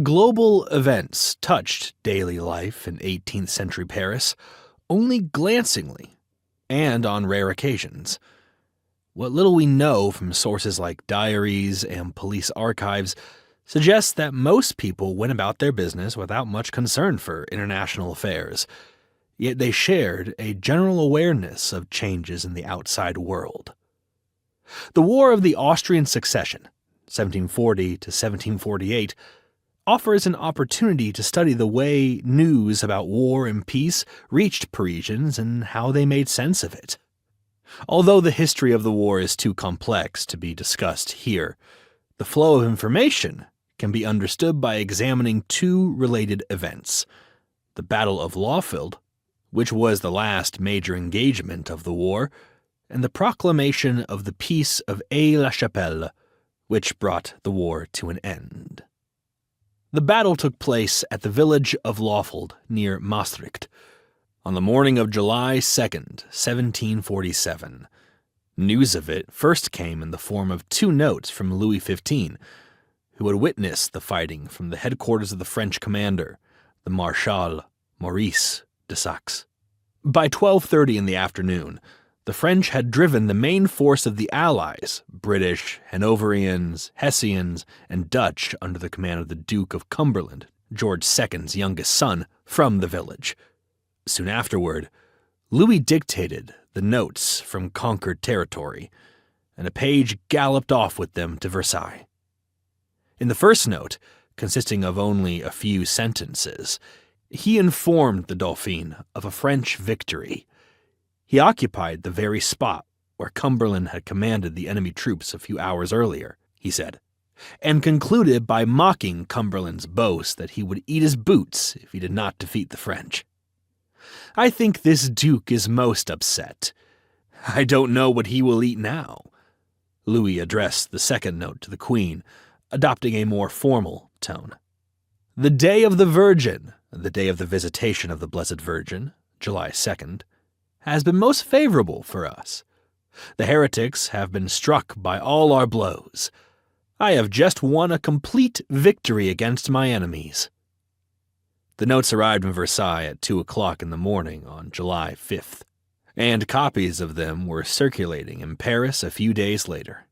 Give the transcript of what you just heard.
Global events touched daily life in 18th-century Paris only glancingly and on rare occasions. What little we know from sources like diaries and police archives suggests that most people went about their business without much concern for international affairs, yet they shared a general awareness of changes in the outside world. The War of the Austrian Succession, 1740 to 1748, offers an opportunity to study the way news about war and peace reached Parisians and how they made sense of it. Although the history of the war is too complex to be discussed here, the flow of information can be understood by examining two related events: the Battle of Lawfield, which was the last major engagement of the war, and the proclamation of the Peace of Aix-la-Chapelle, which brought the war to an end. The battle took place at the village of Lawfield near Maastricht on the morning of July 2nd, 1747. News of it first came in the form of two notes from Louis XV, who had witnessed the fighting from the headquarters of the French commander, the Marshal Maurice de Saxe. By 12:30 in the afternoon, the French had driven the main force of the Allies, British, Hanoverians, Hessians, and Dutch under the command of the Duke of Cumberland, George II's youngest son, from the village. Soon afterward, Louis dictated the notes from conquered territory, and a page galloped off with them to Versailles. In the first note, consisting of only a few sentences, he informed the Dauphin of a French victory. He occupied the very spot where Cumberland had commanded the enemy troops a few hours earlier, he said, and concluded by mocking Cumberland's boast that he would eat his boots if he did not defeat the French. "I think this Duke is most upset. I don't know what he will eat now." Louis addressed the second note to the Queen, adopting a more formal tone. "The day of the Virgin, the day of the visitation of the Blessed Virgin, July 2nd, has been most favorable for us. The heretics have been struck by all our blows. I have just won a complete victory against my enemies." The notes arrived in Versailles at 2 o'clock in the morning on July 5th, and copies of them were circulating in Paris a few days later.